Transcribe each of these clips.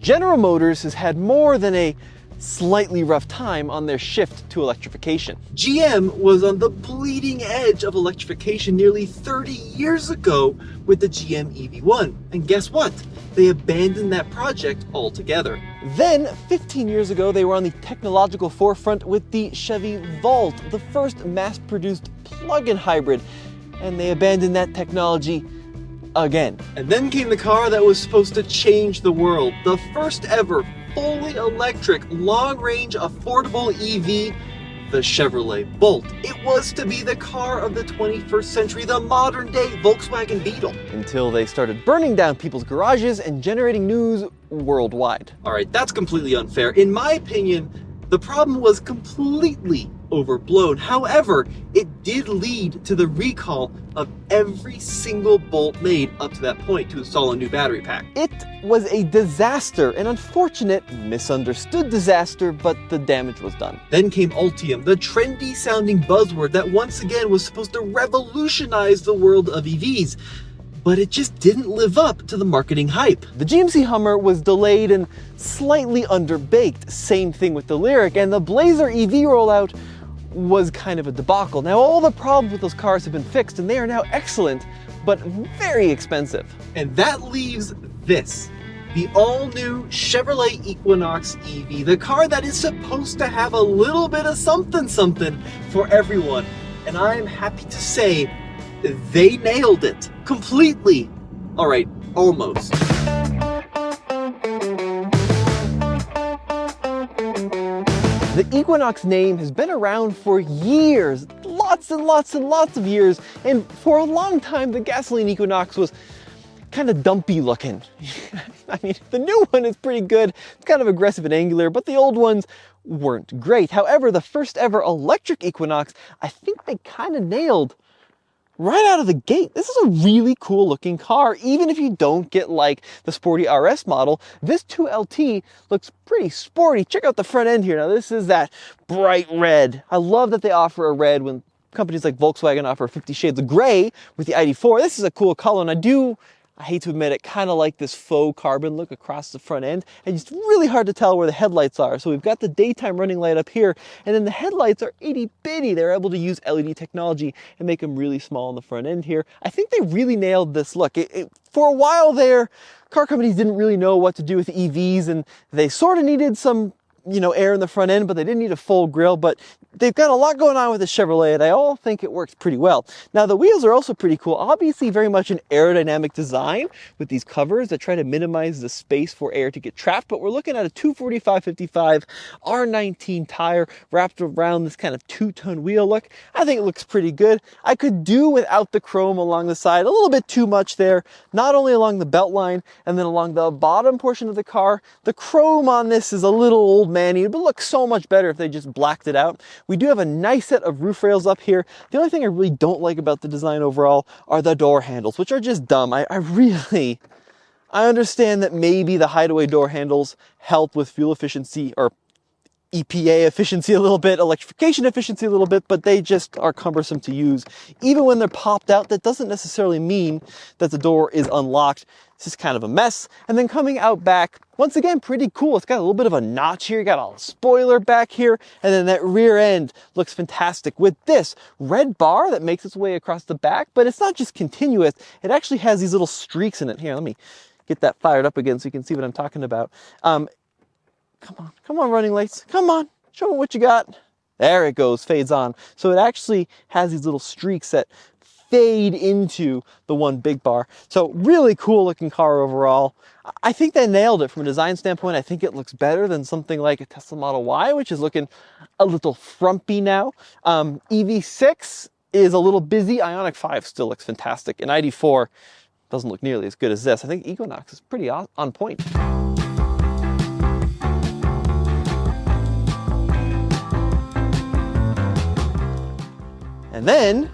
General Motors has had more than a slightly rough time on their shift to electrification. GM was on the bleeding edge of electrification nearly 30 years ago with the GM EV1. And guess what? They abandoned that project altogether. Then, 15 years ago, they were on the technological forefront with the Chevy Volt, the first mass-produced plug-in hybrid, and they abandoned that technology again. And then came the car that was supposed to change the world, the first ever fully electric, long-range, affordable EV, the Chevrolet Bolt. It was to be the car of the 21st century, the modern-day Volkswagen Beetle. Until they started burning down people's garages and generating news worldwide. All right, that's completely unfair. In my opinion, the problem was completely overblown. However, it did lead to the recall of every single Bolt made up to that point to install a new battery pack. It was a disaster, an unfortunate, misunderstood disaster, but the damage was done. Then came Ultium, the trendy sounding buzzword that once again was supposed to revolutionize the world of EVs. But it just didn't live up to the marketing hype. The GMC Hummer was delayed and slightly underbaked. Same thing with the Lyriq, and the Blazer EV rollout was kind of a debacle. Now all the problems with those cars have been fixed and they are now excellent, but very expensive. And that leaves this, the all-new Chevrolet Equinox EV, the car that is supposed to have a little bit of something for everyone. And I'm happy to say they nailed it completely. All right, almost. The Equinox name has been around for years, lots and lots and lots of years, and for a long time the gasoline Equinox was kind of dumpy looking. I mean, the new one is pretty good, it's kind of aggressive and angular, but the old ones weren't great. However, the first ever electric Equinox, I think they kind of nailed right out of the gate. This is a really cool looking car. Even if you don't get like the sporty RS model, this 2LT looks pretty sporty. Check out the front end here. Now this is that bright red. I love that they offer a red when companies like Volkswagen offer 50 shades of gray with the ID4. This is a cool color, and I hate to admit it, kind of like this faux carbon look across the front end, and it's really hard to tell where the headlights are. So we've got the daytime running light up here, and then the headlights are itty bitty. They're able to use LED technology and make them really small on the front end here. I think they really nailed this look. For a while there, car companies didn't really know what to do with EVs, and they sort of needed some air in the front end, but they didn't need a full grille. But they've got a lot going on with the Chevrolet, and I all think it works pretty well. Now, the wheels are also pretty cool. Obviously, very much an aerodynamic design with these covers that try to minimize the space for air to get trapped. But we're looking at a 245/55 R19 tire wrapped around this kind of two-tone wheel look. I think it looks pretty good. I could do without the chrome along the side, a little bit too much there, not only along the belt line and then along the bottom portion of the car. The chrome on this is a little old man-y. It would look so much better if they just blacked it out. We do have a nice set of roof rails up here. The only thing I really don't like about the design overall are the door handles, which are just dumb. I understand that maybe the hideaway door handles help with fuel efficiency or EPA efficiency a little bit, electrification efficiency a little bit, but they just are cumbersome to use. Even when they're popped out, that doesn't necessarily mean that the door is unlocked. It's just kind of a mess. And then coming out back, once again, pretty cool. It's got a little bit of a notch here. You got a spoiler back here, and then that rear end looks fantastic with this red bar that makes its way across the back, but it's not just continuous. It actually has these little streaks in it. Here, let me get that fired up again so you can see what I'm talking about. Come on, running lights. Come on, show me what you got. There it goes, fades on. So it actually has these little streaks that fade into the one big bar. So really cool looking car overall. I think they nailed it from a design standpoint. I think it looks better than something like a Tesla Model Y, which is looking a little frumpy now. EV6 is a little busy. Ioniq 5 still looks fantastic. And ID4 doesn't look nearly as good as this. I think Equinox is pretty on point. And then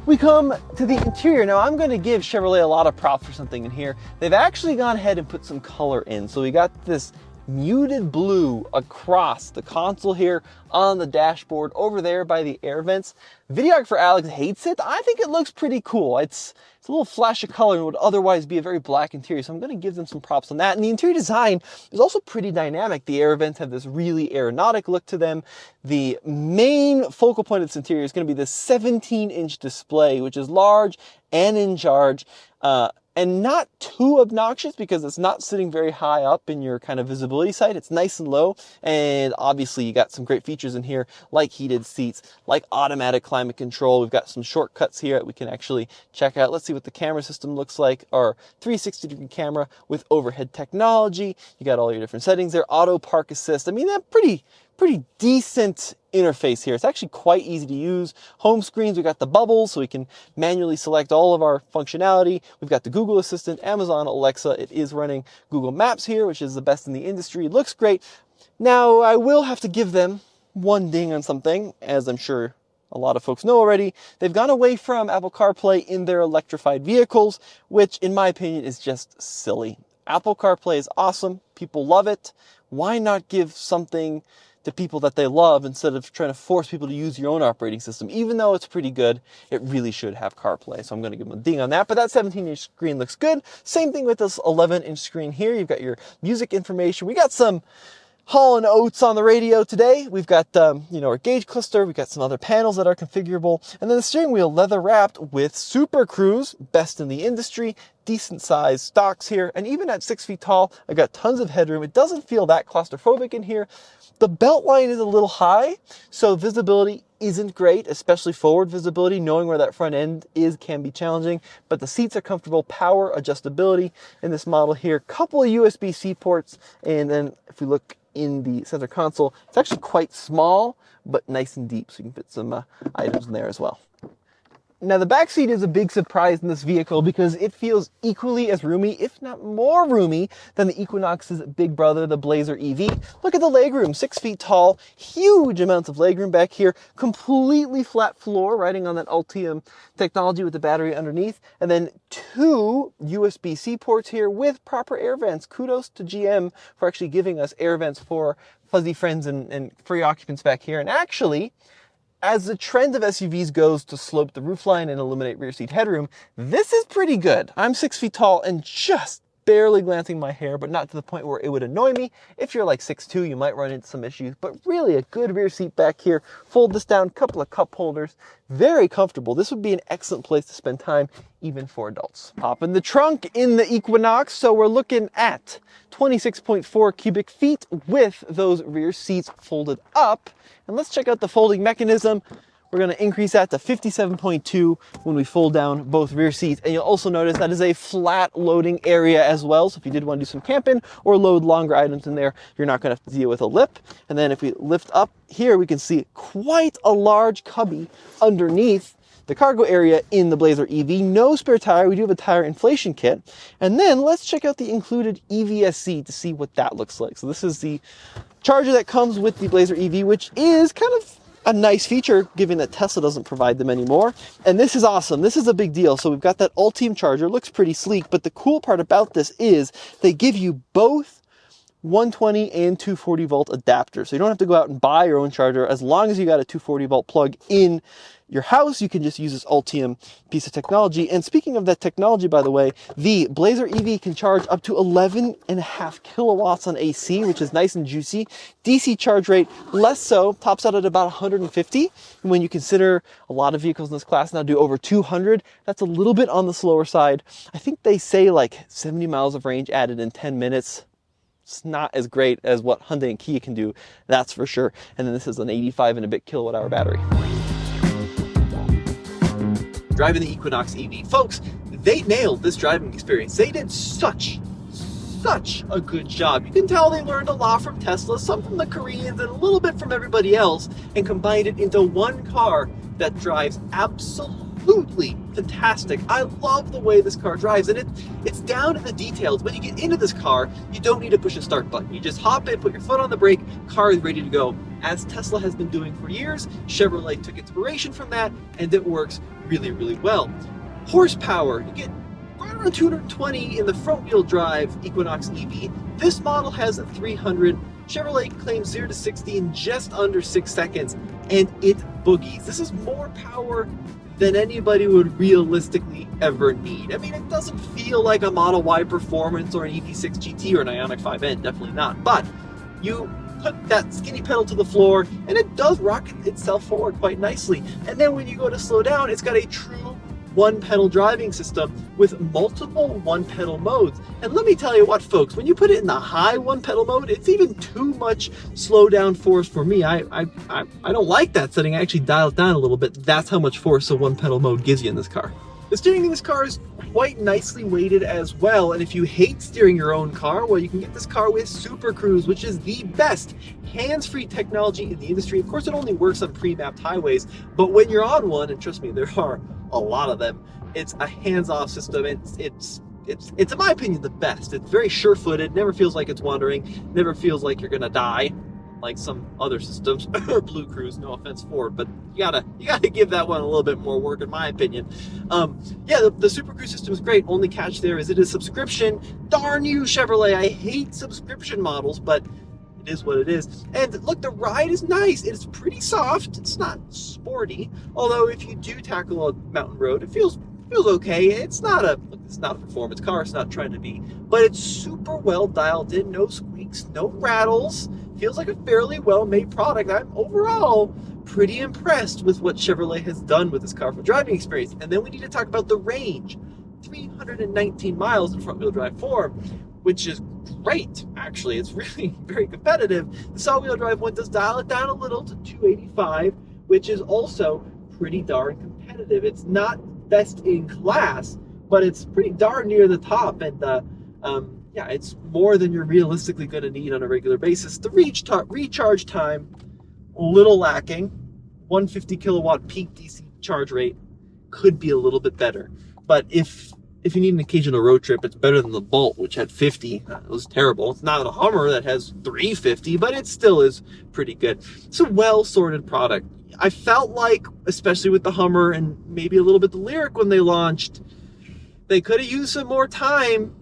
we come to the interior. Now I'm going to give Chevrolet a lot of props for something in here. They've actually gone ahead and put some color in. So we got this muted blue across the console here, on the dashboard, over there by the air vents. Videographer Alex hates it. I think it looks pretty cool. It's a little flash of color and would otherwise be a very black interior, so I'm going to give them some props on that. And the interior design is also pretty dynamic. The air vents have this really aeronautic look to them. The main focal point of this interior is going to be the 17-inch display, which is large and in charge, and not too obnoxious because it's not sitting very high up in your kind of visibility sight. It's nice and low, and obviously you got some great features in here like heated seats, like automatic climate control. We've got some shortcuts here that we can actually check out. Let's see what the camera system looks like. Our 360-degree camera with overhead technology. You got all your different settings there. Auto park assist. I mean, that's pretty decent interface here. It's actually quite easy to use. Home screens, we got the bubbles, so we can manually select all of our functionality. We've got the Google Assistant, Amazon Alexa. It is running Google Maps here, which is the best in the industry. It looks great. Now, I will have to give them one ding on something, as I'm sure a lot of folks know already. They've gone away from Apple CarPlay in their electrified vehicles, which in my opinion is just silly. Apple CarPlay is awesome. People love it. Why not give something to people that they love instead of trying to force people to use your own operating system? Even though it's pretty good, it really should have CarPlay. So I'm going to give them a ding on that. But that 17-inch screen looks good. Same thing with this 11-inch screen here. You've got your music information. We got some Hall & Oates on the radio today. We've got, our gauge cluster. We've got some other panels that are configurable. And then the steering wheel leather wrapped with Super Cruise, best in the industry, decent sized stocks here. And even at 6 feet tall, I've got tons of headroom. It doesn't feel that claustrophobic in here. The belt line is a little high, so visibility isn't great, especially forward visibility. Knowing where that front end is can be challenging, but the seats are comfortable. Power adjustability in this model here. Couple of USB-C ports, and then if we look in the center console, it's actually quite small, but nice and deep, so you can fit some items in there as well. Now, the back seat is a big surprise in this vehicle because it feels equally as roomy, if not more roomy, than the Equinox's big brother, the Blazer EV. Look at the legroom, 6 feet tall, huge amounts of legroom back here, completely flat floor, riding on that Ultium technology with the battery underneath, and then 2 USB-C ports here with proper air vents. Kudos to GM for actually giving us air vents for fuzzy friends and free occupants back here. And actually, as the trend of SUVs goes to slope the roofline and eliminate rear seat headroom, this is pretty good. I'm 6 feet tall and just barely glancing my hair, but not to the point where it would annoy me. If you're like 6'2", you might run into some issues, but really a good rear seat back here. Fold this down, couple of cup holders, very comfortable. This would be an excellent place to spend time, even for adults. Pop in the trunk in the Equinox, so we're looking at 26.4 cubic feet with those rear seats folded up. And let's check out the folding mechanism. We're going to increase that to 57.2 when we fold down both rear seats. And you'll also notice that is a flat loading area as well. So if you did want to do some camping or load longer items in there, you're not going to have to deal with a lip. And then if we lift up here, we can see quite a large cubby underneath the cargo area in the Blazer EV. No spare tire. We do have a tire inflation kit. And then let's check out the included EVSC to see what that looks like. So this is the charger that comes with the Blazer EV, which is kind of a nice feature given that Tesla doesn't provide them anymore. And this is awesome. This is a big deal. So we've got that Ultium charger. Looks pretty sleek, but the cool part about this is they give you both 120 and 240 volt adapters. So you don't have to go out and buy your own charger. As long as you got a 240 volt plug in your house, you can just use this Ultium piece of technology. And speaking of that technology, by the way, the Blazer EV can charge up to 11.5 kilowatts on AC, which is nice and juicy. DC charge rate, less so, tops out at about 150. And when you consider a lot of vehicles in this class now do over 200, that's a little bit on the slower side. I think they say like 70 miles of range added in 10 minutes. It's not as great as what Hyundai and Kia can do, that's for sure. And then this is an 85 and a bit kilowatt hour battery. Driving the Equinox EV. Folks, they nailed this driving experience. They did such a good job. You can tell they learned a lot from Tesla, some from the Koreans, and a little bit from everybody else, and combined it into one car that drives absolutely fantastic. I love the way this car drives, and it's down to the details. When you get into this car, you don't need to push a start button. You just hop in, put your foot on the brake, car is ready to go. As Tesla has been doing for years, Chevrolet took inspiration from that, and it works really, really well. Horsepower, you get right around 220 in the front-wheel drive Equinox EV, This model has 300. Chevrolet claims 0 to 60 in just under 6 seconds, and it boogies. This is more power than anybody would realistically ever need. I mean, it doesn't feel like a Model Y Performance or an EV6 GT or an Ioniq 5N, definitely not. But you put that skinny pedal to the floor, and it does rocket itself forward quite nicely. And then when you go to slow down, it's got a true one-pedal driving system with multiple one-pedal modes. And let me tell you what, folks, when you put it in the high one-pedal mode, it's even too much slow-down force for me. I don't like that setting. I actually dial it down a little bit. That's how much force a one-pedal mode gives you in this car. The steering in this car is quite nicely weighted as well, and if you hate steering your own car, well, you can get this car with Super Cruise, which is the best hands-free technology in the industry. Of course, it only works on pre-mapped highways, but when you're on one, and trust me, there are a lot of them, it's a hands-off system. It's in my opinion the best. It's very sure-footed, never feels like it's wandering, never feels like you're gonna die like some other systems. Blue Cruise, no offense for it, but you gotta give that one a little bit more work in my opinion. Yeah, the Super Cruise system is great. Only catch there is it is subscription. Darn you, Chevrolet, I hate subscription models, but it is what it is. And look, the ride is nice. It's pretty soft. It's not sporty, although if you do tackle a mountain road, it feels okay. It's not a performance car. It's not trying to be, but it's super well dialed in. No squeaks, no rattles. Feels like a fairly well-made product. I'm overall pretty impressed with what Chevrolet has done with this car for driving experience. And then we need to talk about the range. 319 miles in front-wheel drive form, which is great, actually. It's really very competitive. The all-wheel drive one does dial it down a little to 285, which is also pretty darn competitive. It's not best in class, but it's pretty darn near the top. And yeah, it's more than you're realistically going to need on a regular basis. The recharge time, a little lacking. 150 kilowatt peak DC charge rate could be a little bit better. But if you need an occasional road trip, it's better than the Bolt, which had 50. It was terrible. It's not a Hummer that has 350, but it still is pretty good. It's a well-sorted product. I felt like, especially with the Hummer and maybe a little bit the Lyriq when they launched, they could have used some more time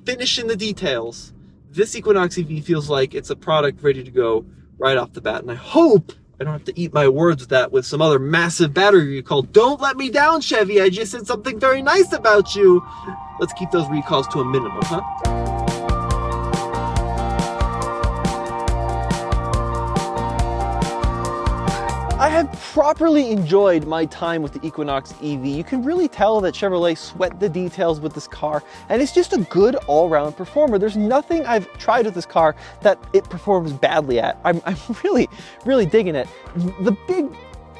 finishing the details. This Equinox EV feels like it's a product ready to go right off the bat, and I hope I don't have to eat my words with that with some other massive battery recall. Don't let me down, Chevy. I just said something very nice about you. Let's keep those recalls to a minimum, huh? I have properly enjoyed my time with the Equinox EV. You can really tell that Chevrolet sweat the details with this car, and it's just a good all-round performer. There's nothing I've tried with this car that it performs badly at. I'm really, really digging it.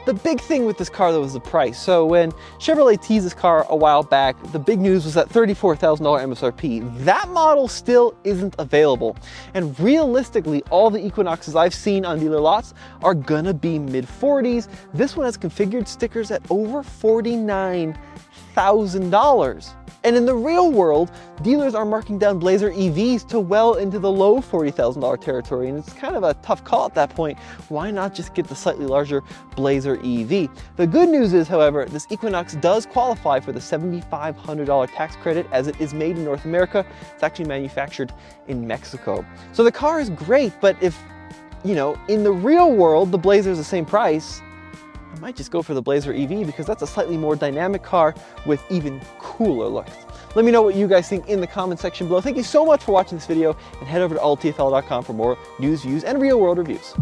The big thing with this car, though, is the price. So when Chevrolet teased this car a while back, the big news was that $34,000 MSRP. That model still isn't available. And realistically, all the Equinoxes I've seen on dealer lots are gonna be mid-40s. This one has configured stickers at over $49,000. And in the real world, dealers are marking down Blazer EVs to well into the low $40,000 territory, and it's kind of a tough call at that point. Why not just get the slightly larger Blazer EV? The good news is, however, this Equinox does qualify for the $7,500 tax credit as it is made in North America. It's actually manufactured in Mexico. So the car is great, but if, you know, in the real world, the Blazer is the same price, I might just go for the Blazer EV because that's a slightly more dynamic car with even cooler looks. Let me know what you guys think in the comment section below. Thank you so much for watching this video, and head over to alltfl.com for more news, views, and real world reviews.